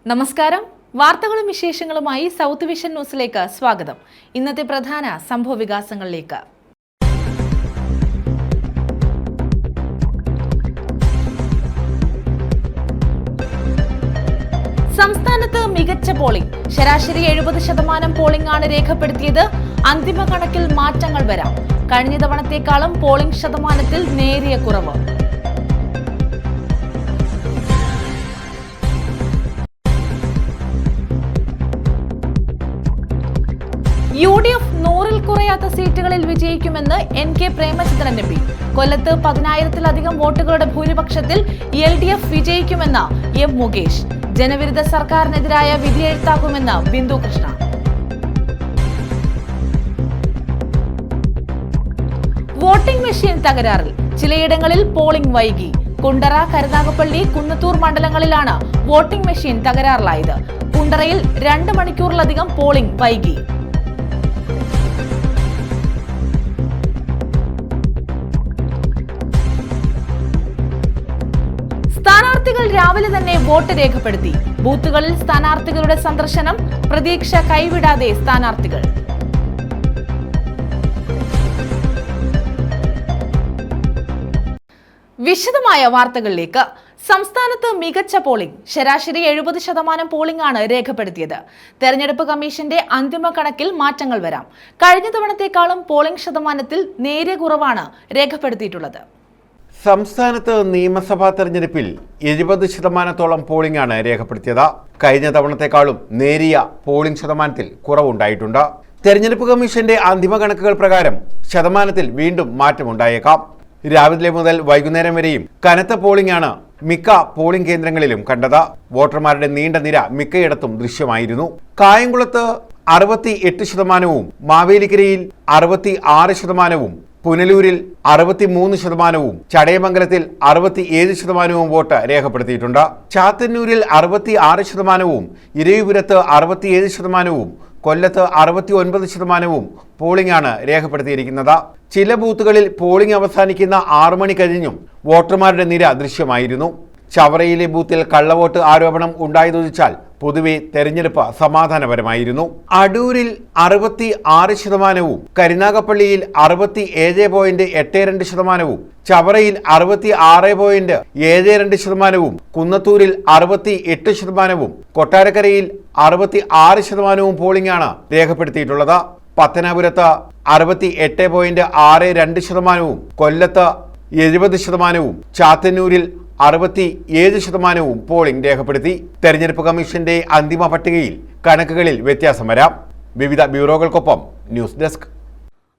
നമസ്കാരം. വാർത്തകളും വിശേഷങ്ങളുമായി സൗത്ത് വിഷൻ ന്യൂസിലേക്ക് സ്വാഗതം. ഇന്നത്തെ പ്രധാന സംഭവവികാസങ്ങളിലേക്ക്. സംസ്ഥാനത്ത് മികച്ച പോളിംഗ്. ശരാശരി 70% പോളിംഗ് ആണ് രേഖപ്പെടുത്തിയത്. അന്തിമ കണക്കിൽ മാറ്റങ്ങൾ വരാം. കഴിഞ്ഞ തവണത്തേക്കാളും പോളിംഗ് ശതമാനത്തിൽ നേരിയ കുറവ്. UDF 100-ൽ കുറയാത്ത സീറ്റുകളിൽ വിജയിക്കുമെന്ന് NK പ്രേമചന്ദ്രൻ MP. കൊല്ലത്ത് 10,000-ലധികം വോട്ടുകളുടെ ഭൂരിപക്ഷത്തിൽ LDF വിജയിക്കുമെന്ന് M മുകേഷ്. ജനവിരുദ്ധ സർക്കാരിനെതിരായ വിധിയെഴുത്താക്കുമെന്ന് ബിന്ദു കൃഷ്ണ. വോട്ടിംഗ് മെഷീൻ തകരാറിൽ. ചിലയിടങ്ങളിൽ പോളിംഗ് വൈകി. കുണ്ടറ, കരുനാഗപ്പള്ളി, കുന്നത്തൂർ മണ്ഡലങ്ങളിലാണ് വോട്ടിംഗ് മെഷീൻ തകരാറിലായത്. കുണ്ടറയിൽ 2 മണിക്കൂറിലധികം പോളിംഗ് വൈകി. സ്ഥാനാർത്ഥികൾ രാവിലെ തന്നെ വോട്ട് രേഖപ്പെടുത്തി. ബൂത്തുകളിൽ സ്ഥാനാർത്ഥികളുടെ സന്ദർശനം. പ്രതീക്ഷ കൈവിടാതെ സ്ഥാനാർത്ഥികൾ. വിശദമായ വാർത്തകളിലേക്ക്. സംസ്ഥാനത്ത് മികച്ച പോളിംഗ്. ശരാശരി 70% പോളിംഗ് ആണ് രേഖപ്പെടുത്തിയത്. തെരഞ്ഞെടുപ്പ് കമ്മീഷന്റെ അന്തിമ കണക്കിൽ മാറ്റങ്ങൾ വരാം. കഴിഞ്ഞ തവണത്തേക്കാളും പോളിംഗ് ശതമാനത്തിൽ നേരിയ കുറവാണ് രേഖപ്പെടുത്തിയിട്ടുള്ളത്. സംസ്ഥാനത്ത് നിയമസഭാ തെരഞ്ഞെടുപ്പിൽ 70%-ഓളം പോളിംഗ് ആണ് രേഖപ്പെടുത്തിയത്. കഴിഞ്ഞ തവണത്തെക്കാളും നേരിയ പോളിംഗ് ശതമാനത്തിൽ കുറവുണ്ടായിട്ടുണ്ട്. തെരഞ്ഞെടുപ്പ് കമ്മീഷന്റെ അന്തിമ കണക്കുകൾ പ്രകാരം ശതമാനത്തിൽ വീണ്ടും മാറ്റമുണ്ടായേക്കാം. രാവിലെ മുതൽ വൈകുന്നേരം വരെയും കനത്ത പോളിംഗ് ആണ് മിക്ക പോളിംഗ് കേന്ദ്രങ്ങളിലും കണ്ടത്. വോട്ടർമാരുടെ നീണ്ട നിര മിക്കയിടത്തും ദൃശ്യമായിരുന്നു. കായംകുളത്ത് 68%, മാവേലിക്കരയിൽ 66%, പുനലൂരിൽ 63%, ചടയമംഗലത്തിൽ 67% വോട്ട് രേഖപ്പെടുത്തിയിട്ടുണ്ട്. ചാത്തന്നൂരിൽ 66%, ഇരവിപുരത്ത് 67%, കൊല്ലത്ത് 69% പോളിംഗ് ആണ് രേഖപ്പെടുത്തിയിരിക്കുന്നത്. ചില ബൂത്തുകളിൽ പോളിംഗ് അവസാനിക്കുന്ന 6 മണി കഴിഞ്ഞും വോട്ടർമാരുടെ നിര ദൃശ്യമായിരുന്നു. ചവറയിലെ ബൂത്തിൽ കള്ളവോട്ട് ആരോപണം ഉണ്ടായതൊഴിച്ചാൽ പൊതുവെ തെരഞ്ഞെടുപ്പ് സമാധാനപരമായിരുന്നു. അടൂരിൽ 66%, കരുനാഗപ്പള്ളിയിൽ 67.82%, ചവറയിൽ 66.72%, കുന്നത്തൂരിൽ 68%, കൊട്ടാരക്കരയിൽ 66% പോളിംഗ് ആണ് രേഖപ്പെടുത്തിയിട്ടുള്ളത്. പത്തനാപുരത്ത് 68.62%, കൊല്ലത്ത് 70%, ചാത്തന്നൂരിൽ 67% പോളിംഗ് രേഖപ്പെടുത്തി. തെരഞ്ഞെടുപ്പ് കമ്മീഷന്റെ അന്തിമ പട്ടികയിൽ കണക്കുകളിൽ വ്യത്യാസം വരാം. വിവിധ ബ്യൂറോകൾക്കൊപ്പം ന്യൂസ് ഡെസ്ക്.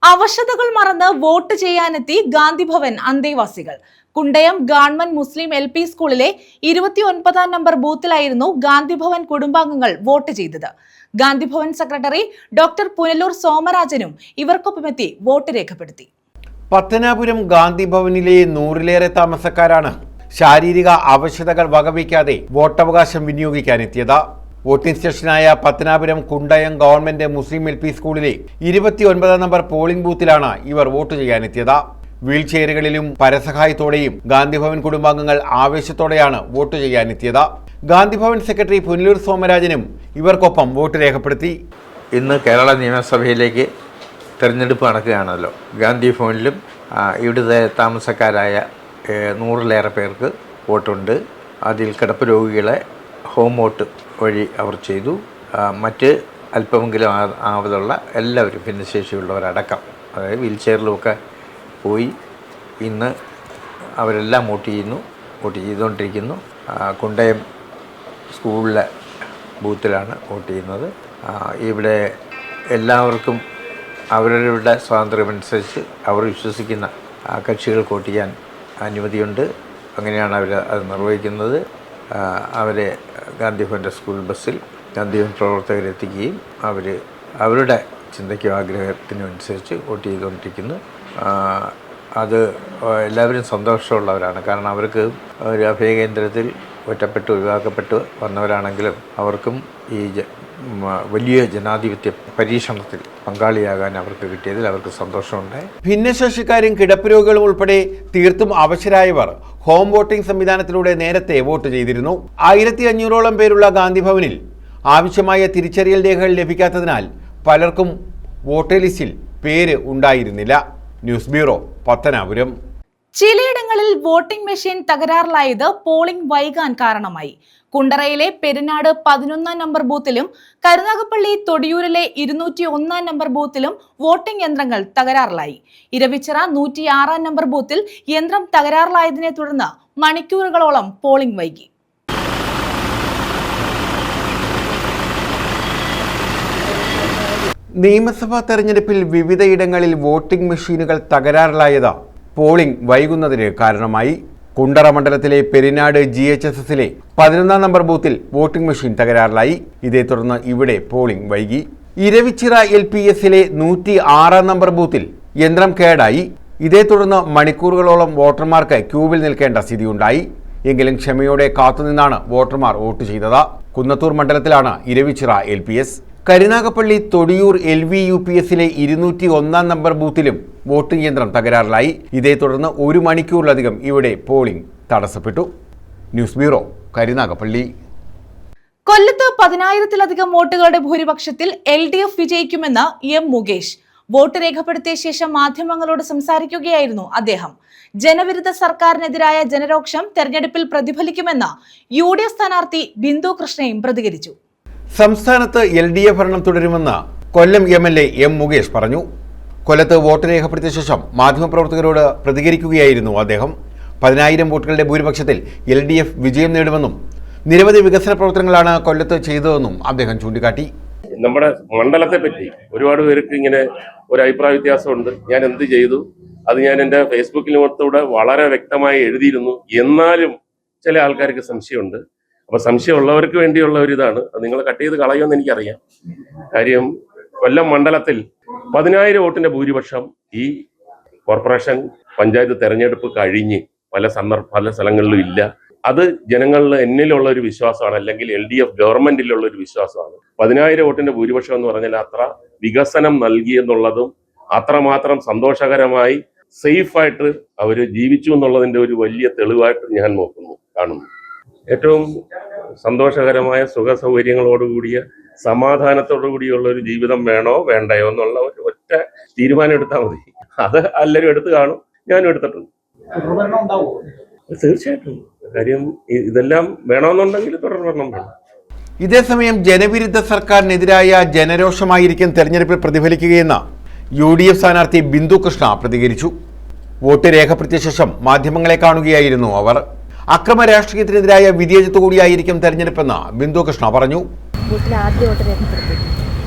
അവശതകൾ മറന്ന് വോട്ട് ചെയ്യാനെത്തി ഗാന്ധിഭവൻ അന്തേവാസികൾ. കുണ്ടയം ഗവൺമെന്റ് മുസ്ലിം LP സ്കൂളിലെ 29-ാം നമ്പർ ബൂത്തിലായിരുന്നു ഗാന്ധിഭവൻ കുടുംബാംഗങ്ങൾ വോട്ട് ചെയ്തത്. ഗാന്ധിഭവൻ സെക്രട്ടറി ഡോക്ടർ പുനലൂർ സോമരാജനും ഇവർക്കൊപ്പമെത്തി വോട്ട് രേഖപ്പെടുത്തി. പത്തനാപുരം ഗാന്ധിഭവനിലെ 100-ലേറെ താമസക്കാരാണ് ശാരീരിക അവശതകൾ വകവയ്ക്കാതെ വോട്ടവകാശം വിനിയോഗിക്കാനെത്തിയത്. വോട്ടിംഗ് സ്റ്റേഷനായ Pathanapuram Kundayam government Muslim LP സ്കൂളിലെ 29-ാം നമ്പർ പോളിംഗ് ബൂത്തിലാണ് ഇവർ വോട്ട് ചെയ്യാനെത്തിയത്. വീൽ ചെയറുകളിലും പരസഹായത്തോടെയും ഗാന്ധിഭവൻ കുടുംബാംഗങ്ങൾ ആവേശത്തോടെയാണ് വോട്ട് ചെയ്യാനെത്തിയത്. ഗാന്ധിഭവൻ സെക്രട്ടറി പുനലൂർ സോമരാജനും ഇവർക്കൊപ്പം വോട്ട് രേഖപ്പെടുത്തി. ഇന്ന് കേരള നിയമസഭയിലേക്ക് തെരഞ്ഞെടുപ്പ് നടക്കുകയാണല്ലോ. ഗാന്ധിഭവനിലും ഇവിടുത്തെ താമസക്കാരായ 100-ലേറെ പേർക്ക് വോട്ടുണ്ട്. അതിൽ കിടപ്പ് രോഗികളെ ഹോം വോട്ട് വഴി അവർ ചെയ്തു. മറ്റ് അല്പമെങ്കിലും ആവതുള്ള എല്ലാവരും ഭിന്നശേഷിയുള്ളവരടക്കം, അതായത് വീൽ ചെയറിലുമൊക്കെ പോയി ഇന്ന് അവരെല്ലാം വോട്ട് ചെയ്തുകൊണ്ടിരിക്കുന്നു. കുണ്ടയം സ്കൂളിലെ ബൂത്തിലാണ് വോട്ട് ചെയ്യുന്നത്. ഇവിടെ എല്ലാവർക്കും അവരവരുടെ സ്വാതന്ത്ര്യമനുസരിച്ച് അവർ വിശ്വസിക്കുന്ന കക്ഷികൾക്ക് വോട്ട് ചെയ്യാൻ അനുമതിയുണ്ട്. അങ്ങനെയാണ് അവർ അത് നിർവഹിക്കുന്നത്. അവരെ ഗാന്ധിഭവൻ്റെ സ്കൂൾ ബസ്സിൽ ഗാന്ധിഭവൻ പ്രവർത്തകരെത്തിക്കുകയും അവരുടെ ചിന്തയ്ക്കും ആഗ്രഹത്തിനും അനുസരിച്ച് വോട്ട് ചെയ്തുകൊണ്ടിരിക്കുന്നു. അത് എല്ലാവരും സന്തോഷമുള്ളവരാണ്. കാരണം അവർക്ക് ഒരു അഭയകേന്ദ്രത്തിൽ ഒറ്റപ്പെട്ട് ഒഴിവാക്കപ്പെട്ട് വന്നവരാണെങ്കിലും അവർക്കും ഈ വലിയ ജനാധിപത്യ പരീക്ഷണത്തിൽ പങ്കാളിയാകാൻ അവർക്ക് കിട്ടിയതിൽ അവർക്ക് സന്തോഷമുണ്ട്. ഭിന്നശേഷിക്കാരും കിടപ്പ് രോഗികളും ഉൾപ്പെടെ തീർത്തും അവശരായവർ ഹോം വോട്ടിംഗ് സംവിധാനത്തിലൂടെ നേരത്തെ വോട്ട് ചെയ്തിരുന്നു. 1500ഓളം പേരുള്ള ഗാന്ധി ഭവനിൽ ആവശ്യമായ തിരിച്ചറിയൽ രേഖകൾ ലഭിക്കാത്തതിനാൽ പലർക്കും വോട്ടർ ലിസ്റ്റിൽ പേര് ഉണ്ടായിരുന്നില്ല. News bureau, Pathanapuram. ചിലയിടങ്ങളിൽ വോട്ടിംഗ് മെഷീൻ തകരാറിലായത് പോളിംഗ് വൈകാൻ കാരണമായി. കുണ്ടറയിലെ പെരിനാട് 11 നമ്പർ ബൂത്തിലും കരുനാഗപ്പള്ളി തൊടിയൂരിലെ 201 നമ്പർ ബൂത്തിലും വോട്ടിംഗ് യന്ത്രങ്ങൾ തകരാറിലായി. ഇരവിച്ചിറ 106 നമ്പർ ബൂത്തിൽ യന്ത്രം തകരാറിലായതിനെ തുടർന്ന് മണിക്കൂറുകളോളം പോളിംഗ് വൈകി. നിയമസഭാ തെരഞ്ഞെടുപ്പിൽ വിവിധയിടങ്ങളിൽ വോട്ടിംഗ് മെഷീനുകൾ തകരാറിലായത് പോളിംഗ് വൈകുന്നതിന് കാരണമായി. കുണ്ടറ മണ്ഡലത്തിലെ പെരിനാട് GHSSലെ 11 നമ്പർ ബൂത്തിൽ വോട്ടിംഗ് മെഷീൻ തകരാറിലായി. ഇതേ തുടർന്ന് ഇവിടെ പോളിംഗ് വൈകി. ഇരവിച്ചിറ LPSലെ 106 നമ്പർ ബൂത്തിൽ യന്ത്രം കേടായി. ഇതേ തുടർന്ന് മണിക്കൂറുകളോളം വോട്ടർമാർക്ക് ക്യൂവിൽ നിൽക്കേണ്ട സ്ഥിതിയുണ്ടായി. എങ്കിലും ക്ഷമയോടെ കാത്തുനിന്നാണ് വോട്ടർമാർ വോട്ട് ചെയ്തത്. കുന്നത്തൂർ മണ്ഡലത്തിലാണ് ഇരവിച്ചിറ LPS. കരുനാഗപ്പള്ളി തൊടിയൂർ LVUPSലെ 201 നമ്പർ ബൂത്തിലും വോട്ടിംഗ് യന്ത്രം തകരാറിലായി. ഇതേ തുടർന്ന് 1 മണിക്കൂറിലധികം ഇവിടെ പോളിംഗ് തടസ്സപ്പെട്ടു. News bureau, Karunagappally. കൊല്ലത്ത് 10,000-ലധികം വോട്ടുകളുടെ ഭൂരിപക്ഷത്തിൽ LDF വിജയിക്കുമെന്ന് M. മുകേഷ്. വോട്ട് രേഖപ്പെടുത്തിയ ശേഷം മാധ്യമങ്ങളോട് സംസാരിക്കുകയായിരുന്നു അദ്ദേഹം. ജനവിരുദ്ധ സർക്കാരിനെതിരായ ജനരോക്ഷം തെരഞ്ഞെടുപ്പിൽ പ്രതിഫലിക്കുമെന്ന് UDF സ്ഥാനാർത്ഥി ബിന്ദു കൃഷ്ണയും പ്രതികരിച്ചു. സംസ്ഥാനത്ത് LDF ഭരണം തുടരുമെന്ന് കൊല്ലം MLA M. മുകേഷ് പറഞ്ഞു. കൊല്ലത്ത് വോട്ട് രേഖപ്പെടുത്തിയ ശേഷം മാധ്യമപ്രവർത്തകരോട് പ്രതികരിക്കുകയായിരുന്നു അദ്ദേഹം. 10,000 വോട്ടുകളുടെ ഭൂരിപക്ഷത്തിൽ LDF വിജയം നേടുമെന്നും നിരവധി വികസന പ്രവർത്തനങ്ങളാണ് കൊല്ലത്ത് ചെയ്തതെന്നും അദ്ദേഹം ചൂണ്ടിക്കാട്ടി. നമ്മുടെ മണ്ഡലത്തെ പറ്റി ഒരുപാട് പേർക്ക് ഇങ്ങനെ ഒരു അഭിപ്രായ വ്യത്യാസമുണ്ട്. ഞാൻ എന്ത് ചെയ്തു, അത് ഞാൻ എൻ്റെ ഫേസ്ബുക്കിലൂടെ വളരെ വ്യക്തമായി എഴുതിയിരുന്നു. എന്നാലും ചില ആൾക്കാർക്ക് സംശയമുണ്ട്. അപ്പൊ സംശയമുള്ളവർക്ക് വേണ്ടിയുള്ള ഒരു ഇതാണ്. അത് നിങ്ങൾ കട്ട് ചെയ്ത് കളയുമെന്ന് എനിക്കറിയാം. കാര്യം കൊല്ലം മണ്ഡലത്തിൽ 10,000 വോട്ടിന്റെ ഭൂരിപക്ഷം ഈ കോർപ്പറേഷൻ പഞ്ചായത്ത് തെരഞ്ഞെടുപ്പ് കഴിഞ്ഞ് പല സ്ഥലങ്ങളിലും ഇല്ല. അത് ജനങ്ങളിൽ എന്നിലുള്ള ഒരു വിശ്വാസമാണ്, അല്ലെങ്കിൽ LDF ഗവൺമെന്റിലുള്ള ഒരു വിശ്വാസമാണ്. 10,000 വോട്ടിന്റെ ഭൂരിപക്ഷം എന്ന് പറഞ്ഞാൽ അത്ര വികസനം നൽകിയെന്നുള്ളതും അത്രമാത്രം സന്തോഷകരമായി സേഫായിട്ട് അവർ ജീവിച്ചു എന്നുള്ളതിന്റെ ഒരു വലിയ തെളിവായിട്ട് ഞാൻ കാണുന്നു. ഏറ്റവും സന്തോഷകരമായ സുഖ സൗകര്യങ്ങളോടുകൂടിയ സമാധാനത്തോടുകൂടിയുള്ള ഒരു ജീവിതം വേണോ വേണ്ടയോ എന്നുള്ള ഒരു ഒറ്റ തീരുമാനം എടുത്താൽ മതി. അത് എല്ലാവരും എടുത്തു കാണും, ഞാനും എടുത്തിട്ടുണ്ട്. തീർച്ചയായിട്ടും. കാര്യം ഇതെല്ലാം വേണമെന്നുണ്ടെങ്കിൽ തുടർഭരണം വേണം. ഇതേസമയം ജനവിരുദ്ധ സർക്കാരിനെതിരായ ജനരോഷമായിരിക്കും തെരഞ്ഞെടുപ്പിൽ പ്രതിഫലിക്കുകയെന്ന് UDF സ്ഥാനാർത്ഥി ബിന്ദു കൃഷ്ണ പ്രതികരിച്ചു. വോട്ട് രേഖപ്പെടുത്തിയ ശേഷം മാധ്യമങ്ങളെ കാണുകയായിരുന്നു അവർ. അക്രമ രാഷ്ട്രീയത്തിനെതിരായ വിധിയെഴുത്തു കൂടിയായിരിക്കും തെരഞ്ഞെടുപ്പെന്ന് ബിന്ദു കൃഷ്ണ പറഞ്ഞു.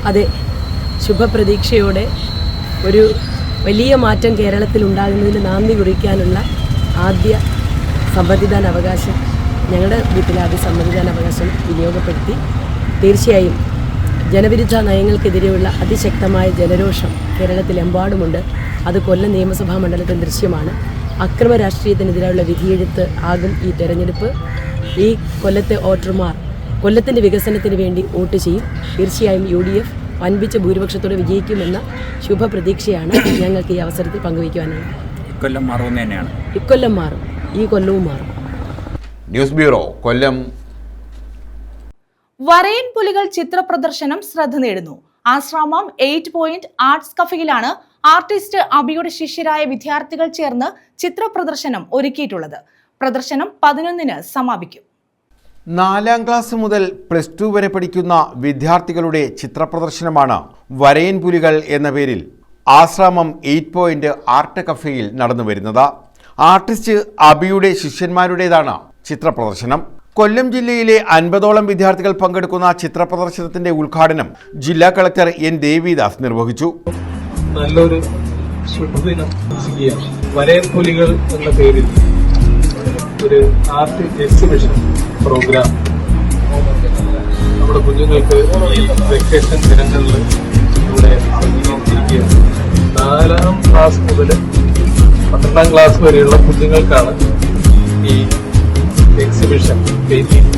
അതെ, ശുഭപ്രതീക്ഷയോടെ ഒരു വലിയ മാറ്റം കേരളത്തിൽ ഉണ്ടാകുന്നതിന് നാന്ദി കുറിക്കാനുള്ള ആദ്യ സമ്മതിദാനാവകാശം ഞങ്ങളുടെ വീട്ടിലെ ആദ്യ സമ്മതിദാനാവകാശം വിനിയോഗപ്പെടുത്തി. തീർച്ചയായും ജനവിരുദ്ധ നയങ്ങൾക്കെതിരെയുള്ള അതിശക്തമായ ജനരോഷം കേരളത്തിലെമ്പാടുമുണ്ട്. അത് കൊല്ലം നിയമസഭാ മണ്ഡലത്തിൽ ദൃശ്യമാണ്. അക്രമ രാഷ്ട്രീയത്തിനെതിരായുള്ള വിധിയെഴുത്ത് ആകും ഈ തെരഞ്ഞെടുപ്പ്. ഈ കൊല്ലത്തെ വോട്ടർമാർ കൊല്ലത്തിൻ്റെ വികസനത്തിന് വേണ്ടി വോട്ട് ചെയ്യും. തീർച്ചയായും UDF വൻപിച്ച ഭൂരിപക്ഷത്തോടെ വിജയിക്കുമെന്ന ശുഭപ്രതീക്ഷയാണ് ഞങ്ങൾക്ക് ഈ അവസരത്തിൽ പങ്കുവയ്ക്കുവാനുള്ളത്. ഇക്കൊല്ലം മാറുമെന്ന് തന്നെയാണ്. ഇക്കൊല്ലം മാറും, ഈ കൊല്ലവും മാറും. ന്യൂസ് ബ്യൂറോ, കൊല്ലം. വരയൻ പുലികൾ ചിത്ര പ്രദർശനം ശ്രദ്ധ നേടുന്നു. ആശ്രാമം 8 പോയിന്റ് ആർട്സ് കഫയിലാണ് ആർട്ടിസ്റ്റ് അബിയുടെ ശിഷ്യരായ വിദ്യാർത്ഥികൾ ചേർന്ന് ചിത്ര പ്രദർശനം ഒരുക്കിയിട്ടുള്ളത്. പ്രദർശനം 11-ന് സമാപിക്കും. 4ാം ക്ലാസ് മുതൽ +2 വരെ പഠിക്കുന്ന വിദ്യാർത്ഥികളുടെ ചിത്രപ്രദർശനമാണ് വരയൻ പുലികൾ എന്ന പേരിൽ ആശ്രാമം 8 പോയിന്റ് ആർട്ട് കഫേയിൽ നടന്നു വരുന്നത്. ആർട്ടിസ്റ്റ് അബിയുടെ ശിഷ്യന്മാരുടേതാണ് ചിത്രപ്രദർശനം. കൊല്ലം ജില്ലയിലെ 50ഓളം വിദ്യാർത്ഥികൾ പങ്കെടുക്കുന്ന ചിത്രപ്രദർശനത്തിന്റെ ഉദ്ഘാടനം ജില്ലാ കളക്ടർ N. ദേവിദാസ് നിർവഹിച്ചു. നല്ലൊരു ശുഭദിനം ചെയ്യുകയാണ്. വരയൻ പുലികൾ എന്ന പേരിൽ ഒരു ആർട്ട് എക്സിബിഷൻ പ്രോഗ്രാം നമ്മുടെ കുഞ്ഞുങ്ങൾക്ക് ഈ വെക്കേഷൻ ദിനങ്ങളിൽ ഇവിടെ സംഘടിപ്പിച്ചിരിക്കുകയാണ്. 4ാം ക്ലാസ് മുതൽ 12ാം ക്ലാസ് വരെയുള്ള കുഞ്ഞുങ്ങൾക്കാണ് ഈ എക്സിബിഷൻ പെയിന്റിംഗ്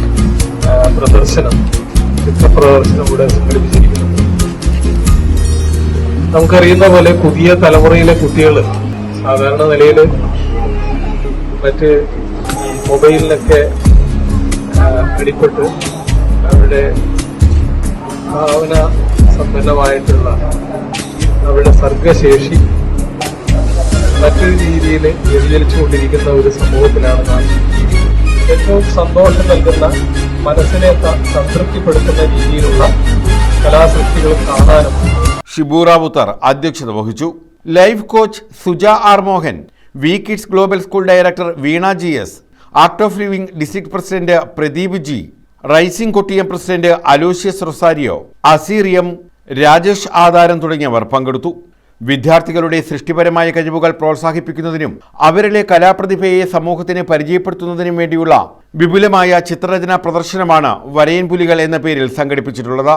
പ്രദർശനം, ചിത്രപ്രദർശനം ഇവിടെ സംഘടിപ്പിച്ചിരിക്കുന്നത്. നമുക്കറിയുന്ന പോലെ പുതിയ തലമുറയിലെ കുട്ടികൾ സാധാരണ നിലയിൽ മറ്റ് മൊബൈലിനൊക്കെ അടിപ്പെട്ട് അവരുടെ ഭാവന സമ്പന്നമായിട്ടുള്ള അവരുടെ സർഗശേഷി മറ്റൊരു രീതിയിൽ വ്യതിചലിച്ചുകൊണ്ടിരിക്കുന്ന ഒരു സമൂഹത്തിലാണ് നാം. ഏറ്റവും സന്തോഷം നൽകുന്ന, മനസ്സിനെ സംതൃപ്തിപ്പെടുത്തുന്ന രീതിയിലുള്ള കലാസൃഷ്ടികൾ കാണാനും. ഷിബു റാവുത്തർ അധ്യക്ഷത വഹിച്ചു. Life coach Suja R Mohan, V Kids Global School director Veena G S, Art of Living district president Pradeep G, rising Kottiyam president Aloysius Rosario, Aseer M, Rajesh Adharam തുടങ്ങിയവർ പങ്കെടുത്തു. വിദ്യാർത്ഥികളുടെ സൃഷ്ടിപരമായ കഴിവുകൾ പ്രോത്സാഹിപ്പിക്കുന്നതിനും അവരിലെ കലാപ്രതിഭയെ സമൂഹത്തിന് പരിചയപ്പെടുത്തുന്നതിനും വേണ്ടിയുള്ള വിപുലമായ ചിത്രരചനാ പ്രദർശനമാണ് വരയൻ പുലികൾ എന്ന പേരിൽ സംഘടിപ്പിച്ചിട്ടുള്ളത്.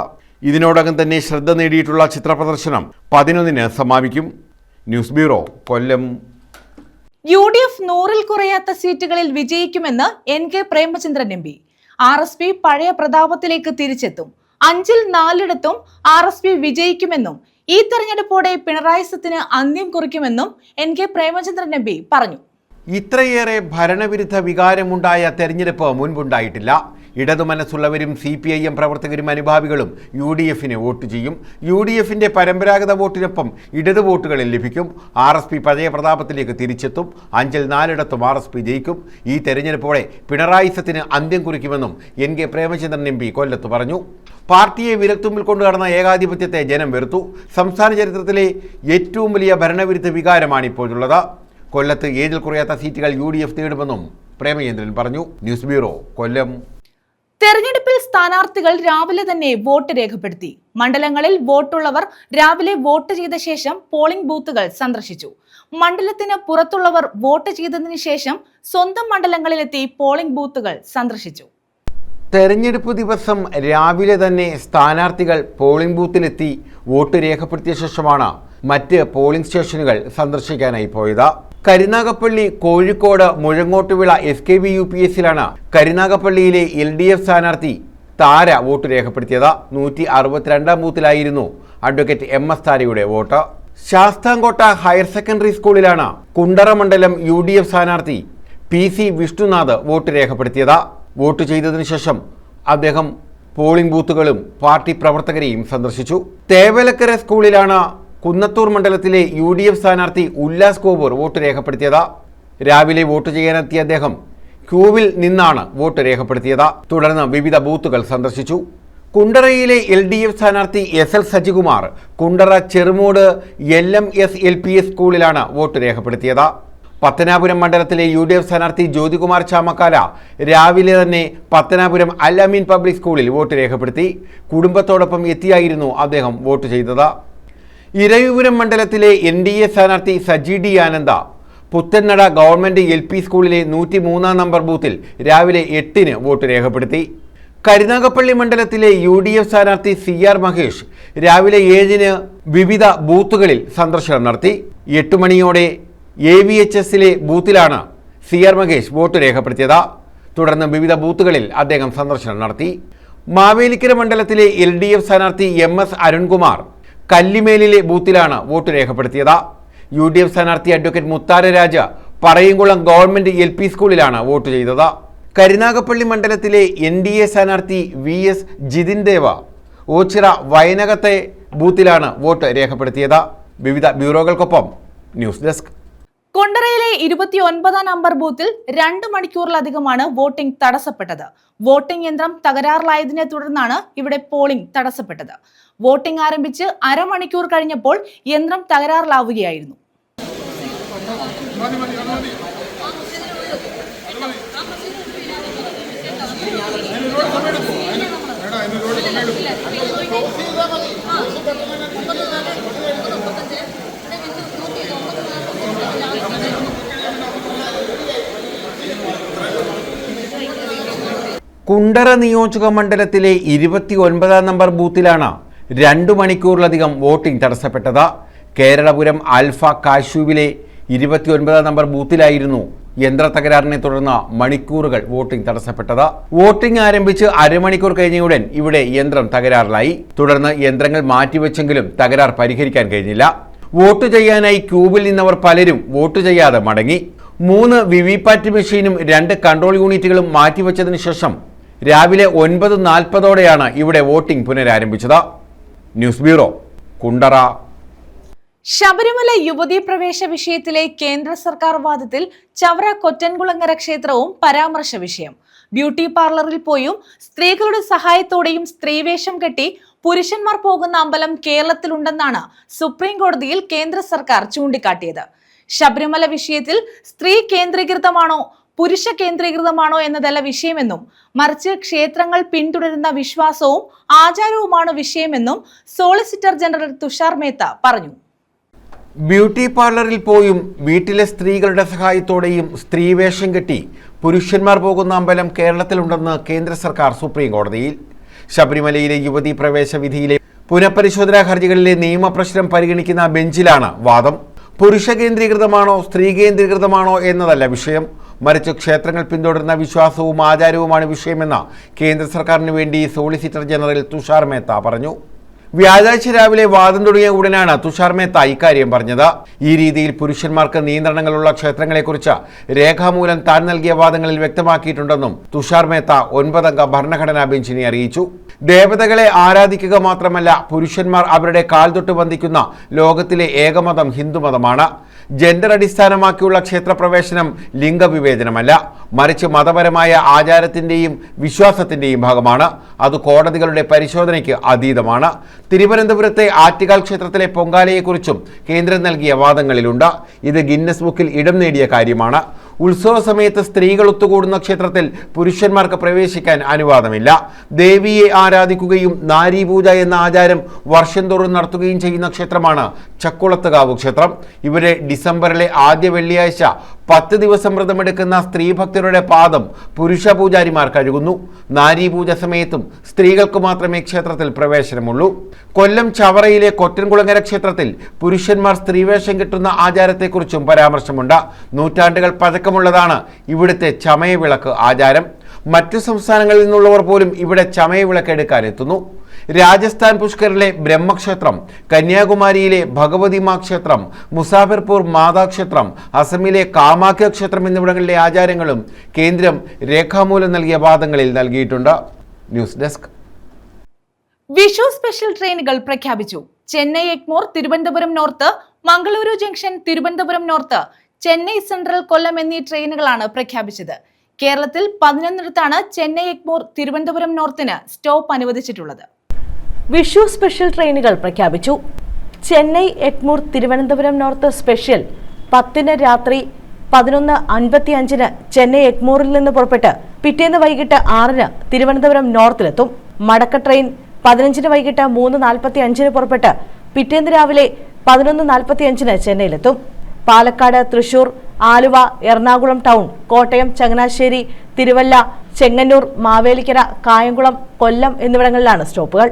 ഇതിനോടകം തന്നെ ശ്രദ്ധ നേടിയിട്ടുള്ള ചിത്രപ്രദർശനം 11-ന് സമാപിക്കും. ന്യൂസ് ബ്യൂറോ, കൊല്ലം. UDF 100-ൽ കുറയാത്ത സീറ്റുകളിൽ വിജയിക്കുമെന്ന് NK പ്രേമചന്ദ്രൻ MP. RSP പഴയ പ്രതാപത്തിലേക്ക് തിരിച്ചെത്തും. 5-ൽ 4-ഇടത്തും RSP വിജയിക്കുമെന്നും ഈ തെരഞ്ഞെടുപ്പോടെ പിണറായി സത്തിന് അന്ത്യം കുറിക്കുമെന്നും NK പ്രേമചന്ദ്രൻ MP പറഞ്ഞു. ഇത്രയേറെ ഭരണവിരുദ്ധ വികാരമുണ്ടായ തെരഞ്ഞെടുപ്പ് മുൻപുണ്ടായിട്ടില്ല. ഇടതു മനസ്സുള്ളവരും CPIM പ്രവർത്തകരും അനുഭാവികളും UDFന് വോട്ട് ചെയ്യും. UDFന്റെ പരമ്പരാഗത വോട്ടിനൊപ്പം ഇടതു വോട്ടുകളിൽ ലഭിക്കും. RSP പഴയ പ്രതാപത്തിലേക്ക് തിരിച്ചെത്തും. 5-ൽ 4-ഇടത്തും RSP ജയിക്കും. ഈ തെരഞ്ഞെടുപ്പോടെ പിണറായി സത്തിന് അന്ത്യം കുറിക്കുമെന്നും NK പ്രേമചന്ദ്രൻ MP കൊല്ലത്ത് പറഞ്ഞു. പാർട്ടിയെ വിരൽത്തുമ്പിൽ കൊണ്ടു നടന്ന ഏകാധിപത്യത്തെ ജനം വെറുത്തു. സംസ്ഥാന ചരിത്രത്തിലെ ഏറ്റവും വലിയ ഭരണവിരുദ്ധ വികാരമാണിപ്പോഴുള്ളത്. കൊല്ലത്ത് 7-ൽ കുറയാത്ത സീറ്റുകൾ UDF നേടുമെന്നും പ്രേമചന്ദ്രൻ പറഞ്ഞു. ന്യൂസ് ബ്യൂറോ, കൊല്ലം. തെരഞ്ഞെടുപ്പിൽ സ്ഥാനാർത്ഥികൾ രാവിലെ തന്നെ വോട്ട് രേഖപ്പെടുത്തി. മണ്ഡലങ്ങളിൽ വോട്ടുള്ളവർ രാവിലെ വോട്ട് ചെയ്ത ശേഷം പോളിംഗ് ബൂത്തുകൾ സന്ദർശിച്ചു. മണ്ഡലത്തിന് പുറത്തുള്ളവർ വോട്ട് ചെയ്തതിനു ശേഷം സ്വന്തം മണ്ഡലങ്ങളിലെത്തി പോളിംഗ് ബൂത്തുകൾ സന്ദർശിച്ചു. തെരഞ്ഞെടുപ്പ് ദിവസം രാവിലെ തന്നെ സ്ഥാനാർത്ഥികൾ പോളിംഗ് ബൂത്തിലെത്തി വോട്ട് രേഖപ്പെടുത്തിയ ശേഷമാണ് മറ്റ് പോളിംഗ് സ്റ്റേഷനുകൾ സന്ദർശിക്കാനായി പോയത്. കരുനാഗപ്പള്ളി, കോഴിക്കോട്, മുഴങ്ങോട്ടുവിള SKB UPSലാണ് കരുനാഗപ്പള്ളിയിലെ LDF സ്ഥാനാർത്ഥി താര വോട്ട് രേഖപ്പെടുത്തിയത്. 162-ാം ബൂത്തിലായിരുന്നു അഡ്വക്കേറ്റ് MS താരയുടെ വോട്ട്. ശാസ്താംകോട്ട ഹയർ സെക്കൻഡറി സ്കൂളിലാണ് കുണ്ടറ മണ്ഡലം UDF സ്ഥാനാർത്ഥി PC വിഷ്ണുനാഥ് വോട്ട് രേഖപ്പെടുത്തിയത്. വോട്ട് ചെയ്തതിനു ശേഷം അദ്ദേഹം പോളിംഗ് ബൂത്തുകളും പാർട്ടി പ്രവർത്തകരെയും സന്ദർശിച്ചു. തേവലക്കര സ്കൂളിലാണ് കുന്നത്തൂർ മണ്ഡലത്തിലെ UDF സ്ഥാനാർത്ഥി ഉല്ലാസ് കോവൂർ വോട്ട് രേഖപ്പെടുത്തിയത്. രാവിലെ വോട്ട് ചെയ്യാനെത്തിയ അദ്ദേഹം ക്യൂവിൽ നിന്നാണ് വോട്ട് രേഖപ്പെടുത്തിയത്. തുടർന്ന് വിവിധ ബൂത്തുകൾ സന്ദർശിച്ചു. കുണ്ടറയിലെ LDF സ്ഥാനാർത്ഥി SL Sajikumar Kundara Cherumood LMS LPS സ്കൂളിലാണ് വോട്ട് രേഖപ്പെടുത്തിയത്. പത്തനാപുരം മണ്ഡലത്തിലെ UDF സ്ഥാനാർത്ഥി ജ്യോതികുമാർ ചാമക്കാല രാവിലെ തന്നെ പത്തനാപുരം അൽ അമീൻ പബ്ലിക് സ്കൂളിൽ വോട്ട് രേഖപ്പെടുത്തി. കുടുംബത്തോടൊപ്പം എത്തിയായിരുന്നു അദ്ദേഹം വോട്ട് ചെയ്തത്. ഇരവിപുരം മണ്ഡലത്തിലെ NDA സ്ഥാനാർത്ഥി സജി D ആനന്ദ പുത്തന്നട ഗവൺമെന്റ് LP സ്കൂളിലെ 103-ാം നമ്പർ ബൂത്തിൽ രാവിലെ 8-ന് വോട്ട് രേഖപ്പെടുത്തി. കരുനാഗപ്പള്ളി മണ്ഡലത്തിലെ UDF സ്ഥാനാർത്ഥി CR മഹേഷ് രാവിലെ 7-ന് വിവിധ ബൂത്തുകളിൽ സന്ദർശനം നടത്തി. 8 മണിയോടെ AVHSലെ ബൂത്തിലാണ് CR മഹേഷ് വോട്ട് രേഖപ്പെടുത്തിയത്. തുടർന്ന് വിവിധ ബൂത്തുകളിൽ അദ്ദേഹം സന്ദർശനം നടത്തി. മാവേലിക്കര മണ്ഡലത്തിലെ LDF സ്ഥാനാർത്ഥി MS അരുൺകുമാർ കല്ലിമേലിലെ ബൂത്തിലാണ് വോട്ട് രേഖപ്പെടുത്തിയത്. UDF സ്ഥാനാർത്ഥി അഡ്വക്കേറ്റ് മുത്താര രാജ പറയംകുളം ഗവൺമെന്റ് LP സ്കൂളിലാണ് വോട്ട് ചെയ്തത്. കരുനാഗപ്പള്ളി മണ്ഡലത്തിലെ NDA സ്ഥാനാർത്ഥി VS ജിതിൻ ദേവ ഓച്ചിറ വയനകത്തെ ബൂത്തിലാണ് വോട്ട് രേഖപ്പെടുത്തിയത്. വിവിധ ബ്യൂറോകൾക്കൊപ്പം ന്യൂസ് ഡെസ്ക്. കുണ്ടറയിലെ 29-ാം നമ്പർ ബൂത്തിൽ 2 മണിക്കൂറിലധികമാണ് വോട്ടിംഗ് തടസ്സപ്പെട്ടത്. വോട്ടിംഗ് യന്ത്രം തകരാറിലായതിനെ തുടർന്നാണ് ഇവിടെ പോളിംഗ് തടസ്സപ്പെട്ടത്. വോട്ടിംഗ് ആരംഭിച്ച് അരമണിക്കൂർ കഴിഞ്ഞപ്പോൾ യന്ത്രം തകരാറിലാവുകയായിരുന്നു. കുണ്ടറ നിയോജക മണ്ഡലത്തിലെ 29-ാം നമ്പർ ബൂത്തിലാണ് 2 മണിക്കൂറിലധികം വോട്ടിംഗ് തടസ്സപ്പെട്ടത്. കേരളപുരം ആൽഫ കാശുവിലെ 29-ാം നമ്പർ ബൂത്തിലായിരുന്നു യന്ത്ര തകരാറിനെ തുടർന്ന് മണിക്കൂറുകൾ വോട്ടിംഗ് തടസ്സപ്പെട്ടത്. വോട്ടിംഗ് ആരംഭിച്ച് അരമണിക്കൂർ കഴിഞ്ഞയുടൻ ഇവിടെ യന്ത്രം തകരാറിലായി. തുടർന്ന് യന്ത്രങ്ങൾ മാറ്റിവെച്ചെങ്കിലും തകരാർ പരിഹരിക്കാൻ കഴിഞ്ഞില്ല. വോട്ട് ചെയ്യാനായി ക്യൂബിൽ നിന്നവർ പലരും വോട്ട് ചെയ്യാതെ മടങ്ങി. 3 വിവിപാറ്റ് മെഷീനും 2 കൺട്രോൾ യൂണിറ്റുകളും മാറ്റിവെച്ചതിനു ശേഷം രാവിലെ 9:40 ഇവിടെ വോട്ടിംഗ് പുനരാരംഭിച്ചത്. News bureau, Kundara. ശബരിമല യുവതീ പ്രവേശ വിഷയത്തിലെ കേന്ദ്ര സർക്കാർ വാദത്തിൽ ചവറ കൊറ്റൻകുളങ്ങര ക്ഷേത്രവും പരാമർശ വിഷയം. ബ്യൂട്ടി പാർലറിൽ പോയും സ്ത്രീകളുടെ സഹായത്തോടെയും സ്ത്രീവേഷം കെട്ടി പുരുഷന്മാർ പോകുന്ന അമ്പലം കേരളത്തിലുണ്ടെന്നാണ് സുപ്രീം കോടതിയിൽ കേന്ദ്ര സർക്കാർ ചൂണ്ടിക്കാട്ടിയത്. ശബരിമല വിഷയത്തിൽ സ്ത്രീ കേന്ദ്രീകൃതമാണോ പുരുഷ കേന്ദ്രീകൃതമാണോ എന്നതല്ല വിഷയമെന്നും മറിച്ച് ക്ഷേത്രങ്ങൾ പിന്തുടരുന്ന വിശ്വാസവും ആചാരവുമാണ് വിഷയമെന്നും സോളിസിറ്റർ ജനറൽ തുഷാർ മേത്ത പറഞ്ഞു. ബ്യൂട്ടി പാർലറിൽ പോയും വീട്ടിലെ സ്ത്രീകളുടെ സഹായത്തോടെയും സ്ത്രീവേഷം കെട്ടി പുരുഷന്മാർ പോകുന്ന അമ്പലം കേരളത്തിലുണ്ടെന്ന് കേന്ദ്ര സർക്കാർ സുപ്രീം കോടതിയിൽ. ശബരിമലയിലെ യുവതീ പ്രവേശ വിധിയിലെ പുനഃപരിശോധനാ ഹർജികളിലെ നിയമപ്രശ്നം പരിഗണിക്കുന്ന ബെഞ്ചിലാണ് വാദം. പുരുഷ കേന്ദ്രീകൃതമാണോ സ്ത്രീ കേന്ദ്രീകൃതമാണോ എന്നതല്ല വിഷയം, മറിച്ച് ക്ഷേത്രങ്ങൾ പിന്തുടരുന്ന വിശ്വാസവും ആചാരവുമാണ് വിഷയമെന്ന് കേന്ദ്ര സർക്കാരിന് വേണ്ടി സോളിസിറ്റർ ജനറൽ തുഷാർ മേത്ത പറഞ്ഞു. വ്യാഴാഴ്ച രാവിലെ വാദം തുടങ്ങിയ ഉടനാണ് തുഷാർ മേത്ത ഇക്കാര്യം പറഞ്ഞത്. ഈ രീതിയിൽ പുരുഷന്മാർക്ക് നിയന്ത്രണങ്ങളുള്ള ക്ഷേത്രങ്ങളെക്കുറിച്ച് രേഖാമൂലം താൻ നൽകിയ വാദങ്ങളിൽ വ്യക്തമാക്കിയിട്ടുണ്ടെന്നും തുഷാർ മേത്ത 9-അംഗ ഭരണഘടനാ ബെഞ്ചിനെ അറിയിച്ചു. ദേവതകളെ ആരാധിക്കുക മാത്രമല്ല, പുരുഷന്മാർ അവരുടെ കാൽ തൊട്ട് വന്ദിക്കുന്ന ലോകത്തിലെ ഏകമതം ഹിന്ദുമതമാണ്. ജെൻഡർ അടിസ്ഥാനമാക്കിയുള്ള ക്ഷേത്രപ്രവേശനം ലിംഗവിവേചനമല്ല, മറിച്ച് മതപരമായ ആചാരത്തിന്റെയും വിശ്വാസത്തിന്റെയും ഭാഗമാണ്. അത് കോടതികളുടെ പരിശോധനയ്ക്ക് അതീതമാണ്. തിരുവനന്തപുരത്തെ ആറ്റുകാൽ ക്ഷേത്രത്തിലെ പൊങ്കാലയെക്കുറിച്ചും കേന്ദ്രം നൽകിയ വാദങ്ങളിലുണ്ട്. ഇത് ഗിന്നസ് ബുക്കിൽ ഇടം നേടിയ കാര്യമാണ്. ഉത്സവ സമയത്ത് സ്ത്രീകൾ ഒത്തുകൂടുന്ന ക്ഷേത്രത്തിൽ പുരുഷന്മാർക്ക് പ്രവേശിക്കാൻ അനുവാദമില്ല. ദേവിയെ ആരാധിക്കുകയും നാരീപൂജ എന്ന ആചാരം വർഷം തോറും നടത്തുകയും ചെയ്യുന്ന ക്ഷേത്രമാണ് ചക്കുളത്തുകാവ് ക്ഷേത്രം. ഇവിടെ ഡിസംബറിലെ ആദ്യ വെള്ളിയാഴ്ച 10 ദിവസം വ്രതമെടുക്കുന്ന സ്ത്രീഭക്തരുടെ പാദം പുരുഷ പൂജാരിമാർ കഴുകുന്നു. നാരീപൂജ സമയത്തും സ്ത്രീകൾക്ക് മാത്രമേ ക്ഷേത്രത്തിൽ പ്രവേശനമുള്ളൂ. കൊല്ലം ചവറയിലെ കൊറ്റൻകുളങ്ങര ക്ഷേത്രത്തിൽ പുരുഷന്മാർ സ്ത്രീവേഷം കെട്ടുന്ന ആചാരത്തെക്കുറിച്ചും പരാമർശമുണ്ട്. നൂറ്റാണ്ടുകൾ പഴക്കമുള്ളതാണ് ഇവിടുത്തെ ചമയവിളക്ക് ആചാരം. മറ്റു സംസ്ഥാനങ്ങളിൽ നിന്നുള്ളവർ പോലും ഇവിടെ ചമയവിളക്ക് എടുക്കാനെത്തുന്നു. രാജസ്ഥാൻ പുഷ്കറിലെ ബ്രഹ്മക്ഷേത്രം, കന്യാകുമാരിയിലെ ഭഗവതിമാ ക്ഷേത്രം, മുസാഫിർപൂർ മാതാക്ഷേത്രം, അസമിലെ കാമാഖ്യ ക്ഷേത്രം എന്നിവിടങ്ങളിലെ ആചാരങ്ങളും കേന്ദ്രം രേഖാമൂലം നൽകിയ വാദങ്ങളിൽ നൽകിയിട്ടുണ്ട്. News desk. വിഷു സ്പെഷ്യൽ ട്രെയിനുകൾ പ്രഖ്യാപിച്ചു. Chennai Egmore Thiruvananthapuram north, Mangaluru junction Thiruvananthapuram north, Chennai central Kollam എന്നീ ട്രെയിനുകളാണ് പ്രഖ്യാപിച്ചത്. കേരളത്തിൽ 11 ചെന്നൈ എഗ്മോർ തിരുവനന്തപുരം നോർത്തിന് സ്റ്റോപ്പ് അനുവദിച്ചിട്ടുള്ളത്. വിഷു സ്പെഷ്യൽ ട്രെയിനുകൾ പ്രഖ്യാപിച്ചു. ചെന്നൈ എഗ്മൂർ തിരുവനന്തപുരം നോർത്ത് സ്പെഷ്യൽ 10 രാത്രി 11:55 ചെന്നൈ എഗ്മൂറിൽ നിന്ന് പുറപ്പെട്ട് പിറ്റേന്ന് വൈകിട്ട് 6 തിരുവനന്തപുരം നോർത്തിലെത്തും. മടക്ക ട്രെയിൻ 15 വൈകിട്ട് 3:45 പുറപ്പെട്ട് പിറ്റേന്ന് രാവിലെ 11:45 ചെന്നൈയിലെത്തും. പാലക്കാട്, തൃശൂർ, ആലുവ, എറണാകുളം ടൗൺ, കോട്ടയം, ചങ്ങനാശ്ശേരി, തിരുവല്ല, ചെങ്ങന്നൂർ, മാവേലിക്കര, കായംകുളം, കൊല്ലം എന്നിവിടങ്ങളിലാണ് സ്റ്റോപ്പുകൾ.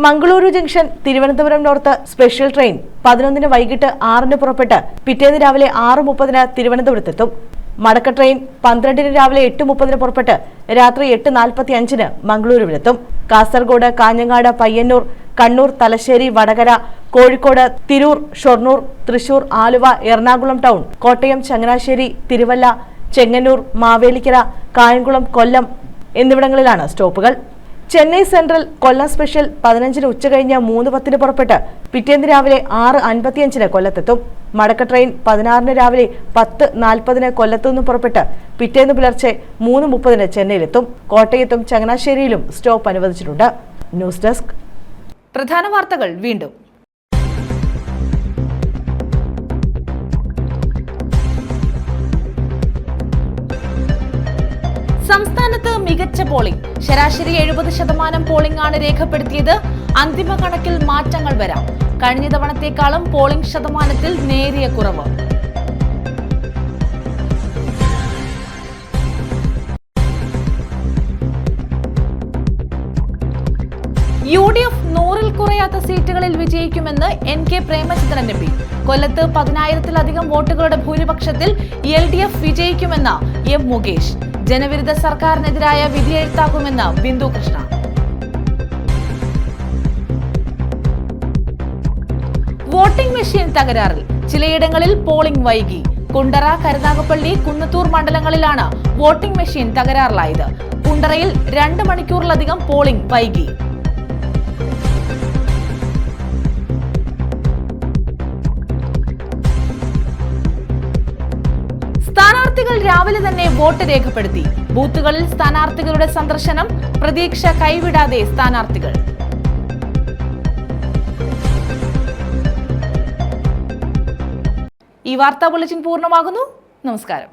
Mangaluru junction Thiruvananthapuram north special train 11 വൈകിട്ട് 6 പുറപ്പെട്ട് പിറ്റേന്ന് രാവിലെ 6:30 തിരുവനന്തപുരത്തെത്തും. മടക്ക ട്രെയിൻ 12 രാവിലെ 8:30 പുറപ്പെട്ട് രാത്രി 8:45 മംഗളൂരുവിലെത്തും. കാസർഗോഡ്, കാഞ്ഞങ്ങാട്, പയ്യന്നൂർ, കണ്ണൂർ, തലശ്ശേരി, വടകര, കോഴിക്കോട്, തിരൂർ, ഷൊർണൂർ, തൃശൂർ, ആലുവ, എറണാകുളം ടൗൺ, കോട്ടയം, ചങ്ങനാശ്ശേരി, തിരുവല്ല, ചെങ്ങന്നൂർ, മാവേലിക്കര, കായംകുളം, കൊല്ലം എന്നിവിടങ്ങളിലാണ് സ്റ്റോപ്പുകൾ. ചെന്നൈ സെൻട്രൽ കൊല്ലം സ്പെഷ്യൽ 15 ഉച്ചകഴിഞ്ഞ് 3:10 പുറപ്പെട്ട് പിറ്റേന്ന് രാവിലെ 6:55 കൊല്ലത്തെത്തും. മടക്ക ട്രെയിൻ 16 രാവിലെ 10:40 കൊല്ലത്തുനിന്ന് പുറപ്പെട്ട് പിറ്റേന്ന് പുലർച്ചെ 3:30 ചെന്നൈയിലെത്തും. കോട്ടയത്തും ചങ്ങനാശ്ശേരിയിലും സ്റ്റോപ്പ് അനുവദിച്ചിട്ടുണ്ട്. News desk. പ്രധാന വാർത്തകൾ വീണ്ടും. സംസ്ഥാനത്ത് മികച്ച പോളിംഗ്. ശരാശരി 70% പോളിംഗ് ആണ് രേഖപ്പെടുത്തിയത്. അന്തിമ കണക്കിൽ മാറ്റങ്ങൾ വരാം. കഴിഞ്ഞ തവണത്തേക്കാളും പോളിംഗ് ശതമാനത്തിൽ നേരിയ കുറവ്. UDF 100-ൽ കുറയാത്ത സീറ്റുകളിൽ വിജയിക്കുമെന്ന് NK പ്രേമചന്ദ്രൻ MP. കൊല്ലത്ത് 10,000-ലധികം വോട്ടുകളുടെ ഭൂരിപക്ഷത്തിൽ LDF വിജയിക്കുമെന്ന് M മുകേഷ്. ജനവിരുദ്ധ സർക്കാരിനെതിരായ വിധിയെഴുത്താക്കുമെന്ന് ബിന്ദു കൃഷ്ണ. വോട്ടിംഗ് മെഷീൻ തകരാറിൽ ചിലയിടങ്ങളിൽ പോളിംഗ് വൈകി. കുണ്ടറ, കരുനാഗപ്പള്ളി, കുന്നത്തൂർ മണ്ഡലങ്ങളിലാണ് വോട്ടിംഗ് മെഷീൻ തകരാറിലായത്. കുണ്ടറയിൽ 2 മണിക്കൂറിലധികം പോളിംഗ് വൈകി. സ്ഥാനാർത്ഥികൾ രാവിലെ തന്നെ വോട്ട് രേഖപ്പെടുത്തി. ബൂത്തുകളിൽ സ്ഥാനാർത്ഥികളുടെ സന്ദർശനം, പ്രതീക്ഷ കൈവിടാതെ സ്ഥാനാർത്ഥികൾ. ഈ വാർത്താ ബുള്ളറ്റിൻ പൂർണ്ണമാകുന്നു. നമസ്കാരം.